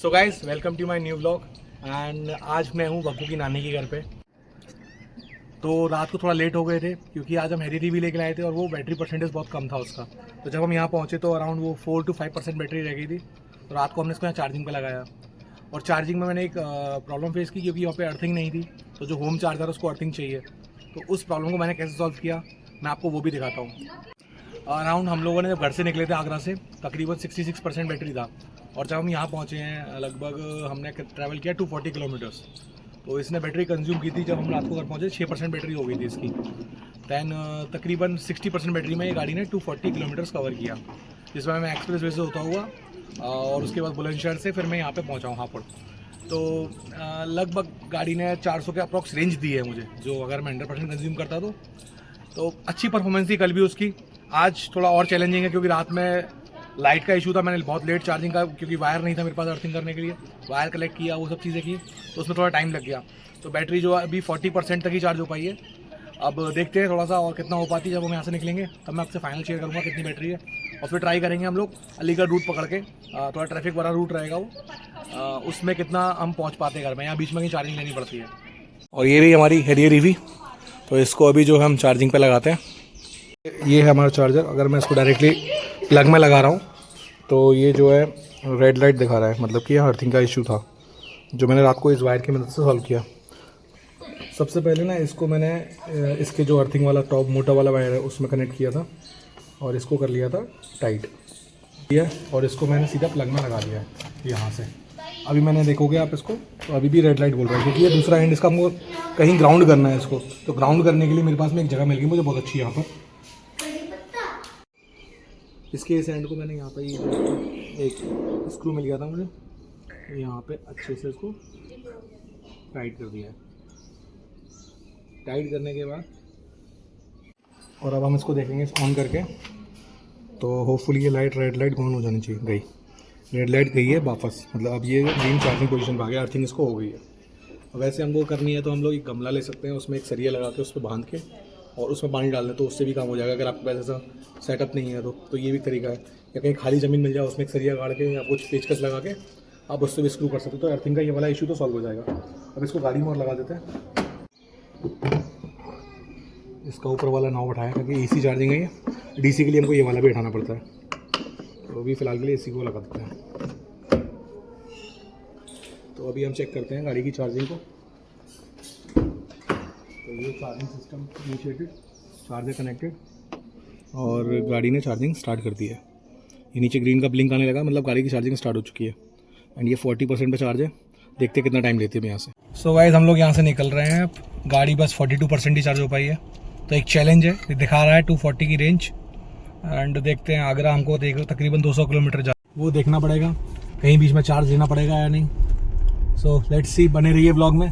So guys welcome to my new vlog and आज मैं हूँ बब्बू की नानी के घर पे। तो रात को थोड़ा लेट हो गए थे क्योंकि आज हम हेरी भी लेके आए थे और वो बैटरी परसेंटेज बहुत कम था उसका। तो जब हम यहाँ पहुँचे तो अराउंड वो 4 to 5% बैटरी रह गई थी। तो रात को हमने इसको यहाँ चार्जिंग पे लगाया और चार्जिंग में मैंने एक प्रॉब्लम फेस की क्योंकि यहाँ पे अर्थिंग नहीं थी। तो जो होम चार्जर है उसको अर्थिंग चाहिए। तो उस प्रॉब्लम को मैंने कैसे सॉल्व किया मैं आपको वो भी दिखाता हूँ। अराउंड हम लोगों ने जब घर से निकले थे आगरा से तकरीबन 66% बैटरी था और जब हम यहाँ पहुँचे हैं लगभग हमने ट्रैवल किया 240 किलोमीटर्स। तो इसने बैटरी कंज्यूम की थी जब हम रात को घर पहुँचे 6% बैटरी हो गई थी इसकी। दैन तकरीबन 60% बैटरी में ये गाड़ी ने 240 किलोमीटर्स कवर किया, जिसमें मैं एक्सप्रेस वे से होता हुआ और उसके बाद बुलंदशहर से फिर मैं यहाँ पे पहुँचा हूँ हापुड़। तो लगभग गाड़ी ने 400 के अप्रॉक्स रेंज दी है मुझे, जो अगर मैं 100% कंज्यूम करता तो अच्छी परफॉर्मेंस थी कल भी उसकी। आज थोड़ा और चैलेंजिंग है क्योंकि रात में लाइट का इशू था, मैंने बहुत लेट चार्जिंग का क्योंकि वायर नहीं था मेरे पास अर्थिंग करने के लिए, वायर कलेक्ट किया वो सब चीज़ें की तो उसमें थोड़ा टाइम लग गया। तो बैटरी जो अभी 40% तक ही चार्ज हो पाई है। अब देखते हैं थोड़ा सा और कितना हो पाती है। जब हम यहाँ से निकलेंगे तब मैं आपसे फाइनल शेयर करूँगा कितनी बैटरी है और फिर ट्राई करेंगे हम लोग अलीगढ़ रूट पकड़ के, थोड़ा ट्रैफिक वाला रूट रहेगा वो, उसमें कितना हम पहुँच पाते हैं घर में। यहाँ बीच में कहीं चार्जिंग लेनी पड़ती है। और ये रही हमारी हेरियर ईवी, तो इसको अभी जो है हम चार्जिंग पे लगाते हैं। ये है हमारा चार्जर। अगर मैं इसको डायरेक्टली प्लग में लगा रहा हूँ तो ये जो है रेड लाइट दिखा रहा है, मतलब कि अर्थिंग का इशू था जो मैंने रात को इस वायर की मदद से सॉल्व किया। सबसे पहले ना इसको मैंने इसके जो अर्थिंग वाला टॉप मोटा वाला वायर है उसमें कनेक्ट किया था और इसको कर लिया था टाइट किया और इसको मैंने सीधा प्लग में लगा दिया है यहाँ से। अभी मैंने देखोगे आप इसको तो अभी भी रेड लाइट बोल रहा है क्योंकि ये दूसरा एंड इसका हमको कहीं ग्राउंड करना है इसको। तो ग्राउंड करने के लिए मेरे पास में एक जगह मिल गई मुझे बहुत अच्छी यहाँ पर। इसके इस एंड को मैंने यहाँ पे एक स्क्रू मिल गया था मुझे, यहाँ पे अच्छे से इसको टाइट कर दिया है। टाइट करने के बाद और अब हम इसको देखेंगे ऑन करके तो होपफुली ये लाइट रेड लाइट ऑन हो जानी चाहिए। गई रेड लाइट गई है वापस, मतलब अब ये ग्रीन चार्जिंग पोजीशन पर आ गया, अर्थिंग इसको हो गई है। वैसे हमको करनी है तो हम लोग एक गमला ले सकते हैं, उसमें एक सरिया लगा के उस पर बांध के और उसमें पानी डाल दें तो उससे भी काम हो जाएगा। अगर आपके पास ऐसा सेटअप नहीं है तो ये भी तरीका है। या कहीं खाली ज़मीन मिल जाए उसमें एक सरिया गाड़ के या कुछ पेचकस लगा के आप उससे भी स्क्रू कर सकते हो। तो अर्थिंग का ये वाला इशू तो सॉल्व हो जाएगा। अब इसको गाड़ी में और लगा देते हैं। इसका ऊपर वाला नाव उठाया क्योंकि AC चार्जिंग है ये, DC के लिए हमको ये वाला भी उठाना पड़ता है। तो अभी फ़िलहाल के लिए AC को लगा देते हैं। तो अभी हम चेक करते हैं गाड़ी की चार्जिंग को। तो ये charging system initiated, charger connected और गाड़ी ने चार्जिंग स्टार्ट कर दी है। ये नीचे ग्रीन का ब्लिंक आने लगा, मतलब गाड़ी की चार्जिंग स्टार्ट हो चुकी है। एंड ये 40% पे चार्ज है। देखते हैं कितना टाइम लेती है यहाँ से। सो गाइस हम लोग यहाँ से निकल रहे हैं। अब गाड़ी बस 42% ही चार्ज हो पाई है। तो एक चैलेंज है, ये दिखा रहा है 240 की रेंज। एंड देखते हैं आगरा हमको तकरीबन 200 किलोमीटर जा, वो देखना पड़ेगा कहीं बीच में चार्ज लेना पड़ेगा या नहीं। सो लेट्स सी, बने रहिए ब्लॉग में,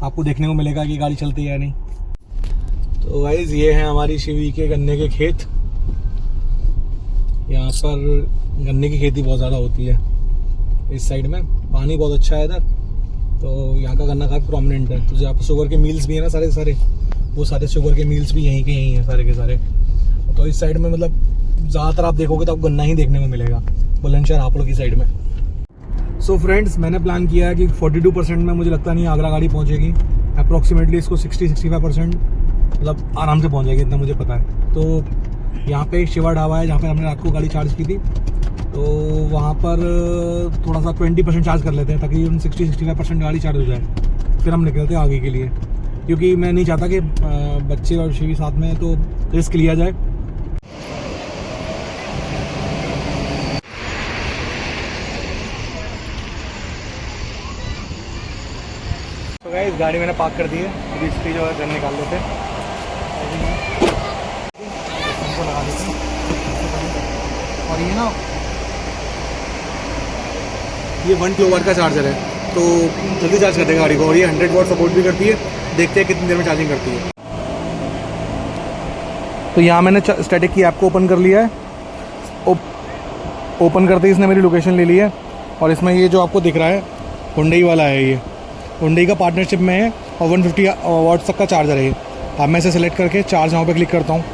आपको देखने को मिलेगा कि गाड़ी चलती है या नहीं। तो गाइस ये है हमारी शिवी के गन्ने के खेत। यहाँ पर गन्ने की खेती बहुत ज़्यादा होती है इस साइड में, पानी बहुत अच्छा है इधर, तो यहाँ का गन्ना काफ़ी प्रोमिनेंट है। तो जहाँ पर शुगर के मिल्स भी हैं ना सारे वो सारे शुगर के मिल्स भी यहीं के यहीं हैं सारे के सारे। तो इस साइड में मतलब ज़्यादातर आप देखोगे तो आपको गन्ना ही देखने को मिलेगा बुलंदशहर हापुड़ की साइड में। सो फ्रेंड्स मैंने प्लान किया है कि 42% में मुझे लगता नहीं आगरा गाड़ी पहुंचेगी। अप्रॉक्सीमेटली इसको 60-65% मतलब आराम से पहुंच जाएगी, इतना मुझे पता है। तो यहाँ पे शिवा ढाबा है जहाँ पर हमने रात को गाड़ी चार्ज की थी, तो वहाँ पर थोड़ा सा 20% चार्ज कर लेते हैं ताकि 60-65% गाड़ी चार्ज हो जाए। फिर हम निकलते हैं आगे के लिए, क्योंकि मैं नहीं चाहता कि बच्चे और शिवी साथ में, तो रिस्क लिया जाए। तो गाइस गाड़ी मैंने पार्क कर दी है, अभी इसकी जो है गन निकाल लेते हैं, हमको लगा देते हैं। और ये ना ये 1 kW का चार्जर है तो जल्दी चार्ज कर देगा गाड़ी को, और ये 100 वाट सपोर्ट भी करती है। देखते हैं कितनी देर में चार्जिंग करती है। तो यहाँ मैंने स्टैटिक की ऐप को ओपन कर लिया है। ओपन करते ही इसने मेरी लोकेशन ले ली है और इसमें ये जो आपको दिख रहा है हुंडई वाला है, ये हुंडई का पार्टनरशिप में है और 150 वाट्स तक का चार्जर है ये। अब मैं इसे सेलेक्ट करके चार्ज नाउ पे क्लिक करता हूँ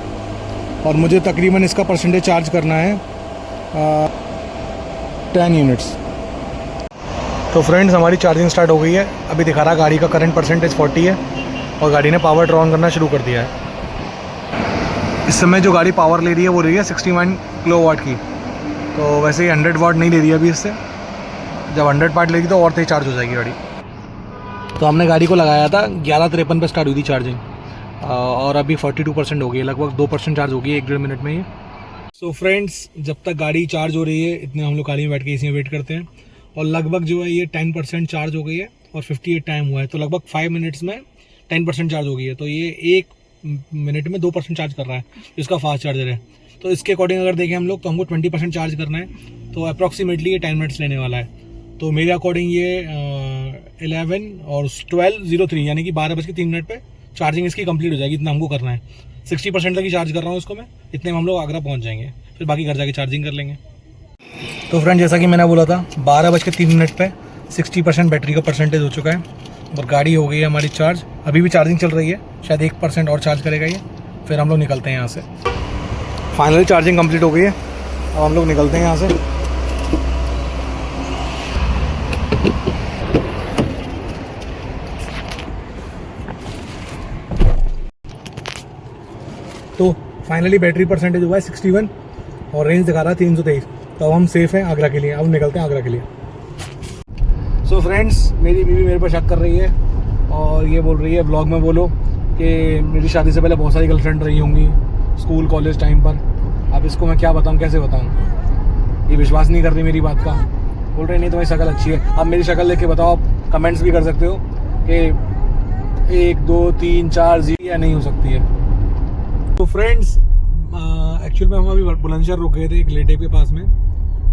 और मुझे तकरीबन इसका परसेंटेज चार्ज करना है 10 यूनिट्स। तो फ्रेंड्स हमारी चार्जिंग स्टार्ट हो गई है। अभी दिखा रहा गाड़ी का करंट परसेंटेज 40 है और गाड़ी ने पावर ड्रॉ ऑन करना शुरू कर दिया है। इस समय जो गाड़ी पावर ले रही है वो रही है 61 किलोवाट की। तो वैसे ही 100 वाट नहीं ले रही है अभी इससे। जब 100 वाट लेगी तो और तेज चार्ज हो जाएगी गाड़ी। तो हमने गाड़ी को लगाया था 11:53 पे स्टार्ट हुई थी चार्जिंग और अभी 42% हो गई है, लगभग 2% चार्ज हो गई है 1-1.5 मिनट में ये। सो फ्रेंड्स, जब तक गाड़ी चार्ज हो रही है इतने हम लोग गाड़ी में बैठ के इसी में वेट करते हैं और लगभग जो है ये 10% चार्ज हो गई है और 58 टाइम हुआ है। तो लगभग 5 मिनट्स में 10% चार्ज हो गई है। तो ये 1 मिनट में 2% चार्ज कर रहा है, इसका फास्ट चार्जर है। तो इसके अकॉर्डिंग अगर देखें हम लोग तो हमको 20% चार्ज करना है, तो अप्रॉक्सीमेटली ये 10 मिनट्स लेने वाला है। तो मेरे अकॉर्डिंग ये 11 और 12:03 यानी कि 12:03 पे चार्जिंग इसकी कंप्लीट हो जाएगी। इतना हमको करना है। 60% तक ही चार्ज कर रहा हूँ इसको मैं। इतने में हम लोग आगरा पहुँच जाएंगे, फिर बाकी घर जाके चार्जिंग कर लेंगे। तो फ्रेंड, जैसा कि मैंने बोला था 12:03 पे 60% बैटरी का परसेंटेज हो चुका है और गाड़ी हो गई है हमारी चार्ज। अभी भी चार्जिंग चल रही है, शायद 1% और चार्ज करेगा ये, फिर हम लोग निकलते हैं यहाँ से। फाइनली चार्जिंग कंप्लीट हो गई है, अब हम लोग निकलते हैं यहाँ से। तो फाइनली बैटरी परसेंटेज हुआ है 61 और रेंज दिखा रहा है 323। तो अब हम सेफ़ हैं आगरा के लिए। अब निकलते हैं आगरा के लिए। सो फ्रेंड्स, मेरी बीवी मेरे पर शक कर रही है और ये बोल रही है ब्लॉग में बोलो कि मेरी शादी से पहले बहुत सारी गर्लफ्रेंड रही होंगी स्कूल कॉलेज टाइम पर। अब इसको मैं क्या बताऊँ, कैसे बताऊँ? ये विश्वास नहीं कर रही मेरी बात का। बोल रही नहीं तुम्हारी शक्ल अच्छी है। अब मेरी शक्ल देख के बताओ, आप कमेंट्स भी कर सकते हो कि 1 2 3 4 जी या नहीं हो सकती है। तो फ्रेंड्स, एक्चुअल में हम अभी बुलंदशहर रुक गए थे एक रिलेटिव के पास में,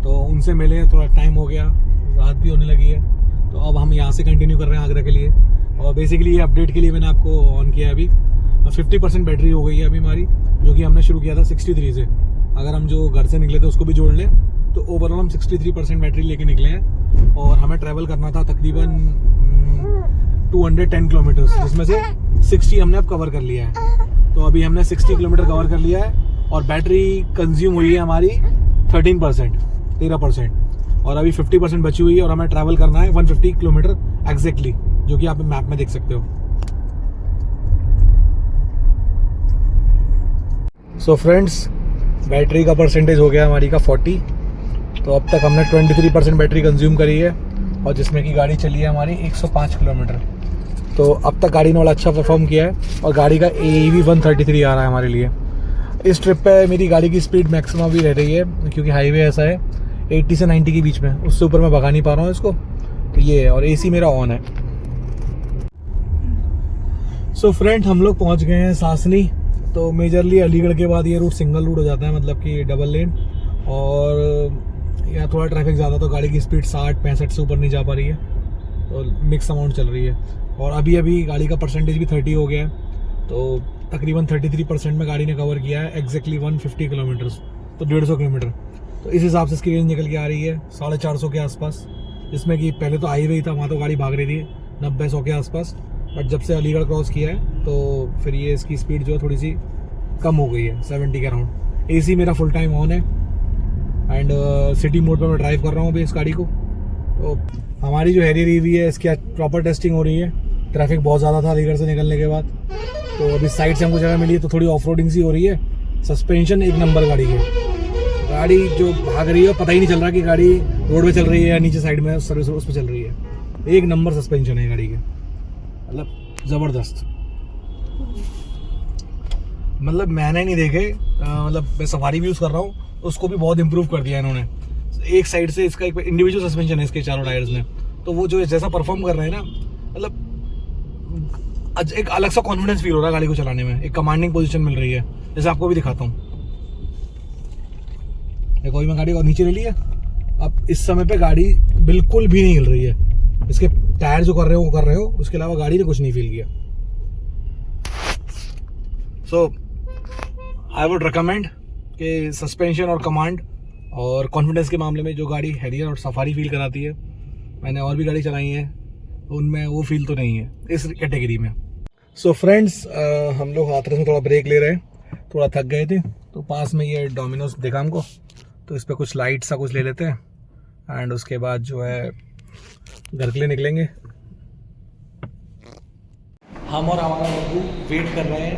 तो उनसे मिले, थोड़ा टाइम हो गया, रात भी होने लगी है। तो अब हम यहाँ से कंटिन्यू कर रहे हैं आगरा के लिए। और बेसिकली ये अपडेट के लिए मैंने आपको ऑन किया है। अभी 50% बैटरी हो गई है अभी हमारी, जो कि हमने शुरू किया था 63 से। अगर हम जो घर से निकले थे उसको भी जोड़ लें तो ओवरऑल हम 63% बैटरी लेके निकले हैं। और हमें ट्रैवल करना था तकरीबन 210 किलोमीटर्स, जिसमें से 60 हमने अब कवर कर लिया है। तो अभी हमने 60 किलोमीटर कवर कर लिया है और बैटरी कंज्यूम हुई है हमारी 13%, और अभी 50% बची हुई है और हमें ट्रैवल करना है 150 किलोमीटर एग्जैक्टली, जो कि आप मैप में देख सकते हो। सो फ्रेंड्स, बैटरी का परसेंटेज हो गया हमारी का 40। तो अब तक हमने 23% बैटरी कंज्यूम करी है और जिसमें कि गाड़ी चली है हमारी 105 किलोमीटर। तो अब तक गाड़ी ने बड़ा अच्छा परफॉर्म किया है और गाड़ी का AEV 133 आ रहा है हमारे लिए। इस ट्रिप पे मेरी गाड़ी की स्पीड मैक्सिमम भी रह रही है, क्योंकि हाईवे ऐसा है 80 से 90 के बीच में, उससे ऊपर मैं भगा नहीं पा रहा हूँ इसको। तो ये है, और AC मेरा ऑन है। सो फ्रेंड, हम लोग पहुँच गए हैं सासनी। तो मेजरली अलीगढ़ के बाद ये रूट सिंगल रूट हो जाता है, मतलब कि डबल लेन। और यहाँ थोड़ा ट्रैफिक ज़्यादा, तो गाड़ी की स्पीड 60-65 से ऊपर नहीं जा पा रही है, तो मिक्स अमाउंट चल रही है। और अभी गाड़ी का परसेंटेज भी 30 हो गया है। तो तकरीबन 33% में गाड़ी ने कवर किया है एग्जैक्टली 150 किलोमीटर्स, तो 150 किलोमीटर। तो इस हिसाब से इसकी रेंज निकल के आ रही है 450 के आसपास, जिसमें कि पहले तो हाईवे ही था, वहाँ तो गाड़ी भाग रही थी 90-100 के आसपास। बट जब से अलीगढ़ क्रॉस किया है तो फिर ये इसकी स्पीड जो है थोड़ी सी कम हो गई है, 70 के अराउंड। AC मेरा फुल टाइम ऑन है एंड सिटी मोड पर मैं ड्राइव कर रहा हूँ अभी इस गाड़ी को। तो हमारी जो हैरियर EV है इसकी प्रॉपर टेस्टिंग हो रही है। ट्रैफिक बहुत ज़्यादा था अलीगढ़ से निकलने के बाद, तो अभी साइड से हमको जगह मिली है तो थोड़ी ऑफ रोडिंग सी हो रही है। सस्पेंशन एक नंबर गाड़ी है। गाड़ी जो भाग रही है पता ही नहीं चल रहा कि गाड़ी रोड पे चल रही है या नीचे साइड में सर्विस उस पर चल रही है। एक नंबर सस्पेंशन है गाड़ी के, मतलब ज़बरदस्त। मतलब मैंने नहीं देखे, मतलब मैं सफारी भी यूज़ कर रहा हूँ, उसको भी बहुत इंप्रूव कर दिया इन्होंने। एक साइड से इसका एक इंडिविजुअल सस्पेंशन है इसके चारों टायर्स में, तो वो जो जैसा परफॉर्म कर रहे हैं ना, मतलब एक अलग सा कॉन्फिडेंस फील हो रहा है गाड़ी को चलाने में। एक कमांडिंग पोजीशन मिल रही है, जैसे आपको भी दिखाता हूँ। देखो अभी मैं गाड़ी को नीचे ले लिया। अब इस समय पे गाड़ी बिल्कुल भी नहीं हिल रही है। इसके टायर जो कर रहे हो वो कर रहे हो, उसके अलावा गाड़ी ने कुछ नहीं फील किया। सो आई वुड रिकमेंड कि सस्पेंशन और कमांड और कॉन्फिडेंस के मामले में जो गाड़ी हैरियर और सफारी फील कराती है, मैंने और भी गाड़ी चलाई है, उनमें वो फील तो नहीं है इस कैटेगरी में। सो फ्रेंड्स, हम लोग हाथरस में थोड़ा ब्रेक ले रहे हैं, थोड़ा थक गए थे। तो पास में ये डोमिनोज देखा हमको, तो इस पर कुछ लाइट सा कुछ ले लेते हैं एंड उसके बाद जो है घर के लिए निकलेंगे। हम और हमारा बब्बू वेट कर रहे हैं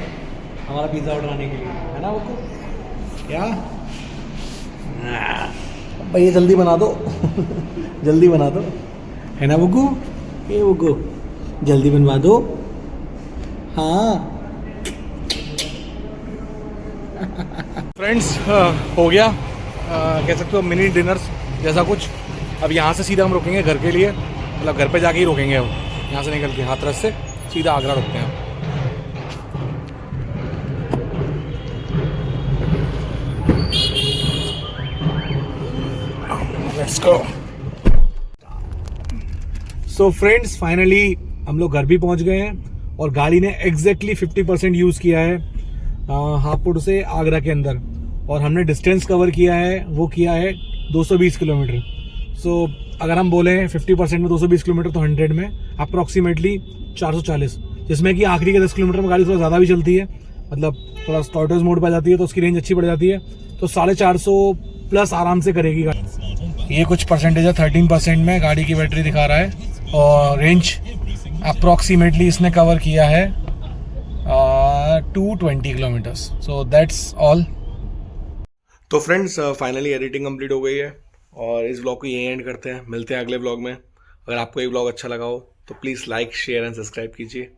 हमारा पिज़्ज़ा ऑर्डर आने के लिए, है ना बब्बू? क्या भैया जल्दी बना दो जल्दी बना दो, है ना बब्बू? ये बब्बू जल्दी बनवा दो। हाँ फ्रेंड्स, हो गया कह सकते हो मिनी डिनर्स जैसा कुछ। अब यहाँ से सीधा हम रुकेंगे घर के लिए, मतलब घर पे जाके ही रुकेंगे। अब यहाँ से निकल के हाथरस से सीधा आगरा रुकते हैं। Let's go. So friends, finally हम लोग घर भी पहुँच गए हैं और गाड़ी ने एग्जैक्टली 50% यूज़ किया है हापुड़ से आगरा के अंदर, और हमने डिस्टेंस कवर किया है, वो किया है 220 किलोमीटर। सो अगर हम बोलें 50% में 220 किलोमीटर तो 100 में अप्रॉक्सीमेटली 440, जिसमें कि आखिरी के 10 किलोमीटर में गाड़ी थोड़ा ज़्यादा भी चलती है, मतलब थोड़ा टॉर्टोइज मोड पर जाती है तो उसकी रेंज अच्छी बढ़ जाती है, तो 450 प्लस आराम से करेगी गाड़ी। ये कुछ परसेंटेज है, 13% में गाड़ी की बैटरी दिखा रहा है, और रेंज अप्रॉक्सीमेटली इसने कवर किया है 220 किलोमीटर्स। So that's all. तो फ्रेंड्स, फाइनली एडिटिंग कंप्लीट हो गई है और इस व्लॉग को यहीं एंड करते हैं। मिलते हैं अगले व्लॉग में। अगर आपको ये व्लॉग अच्छा लगा हो तो please like, share and subscribe कीजिए।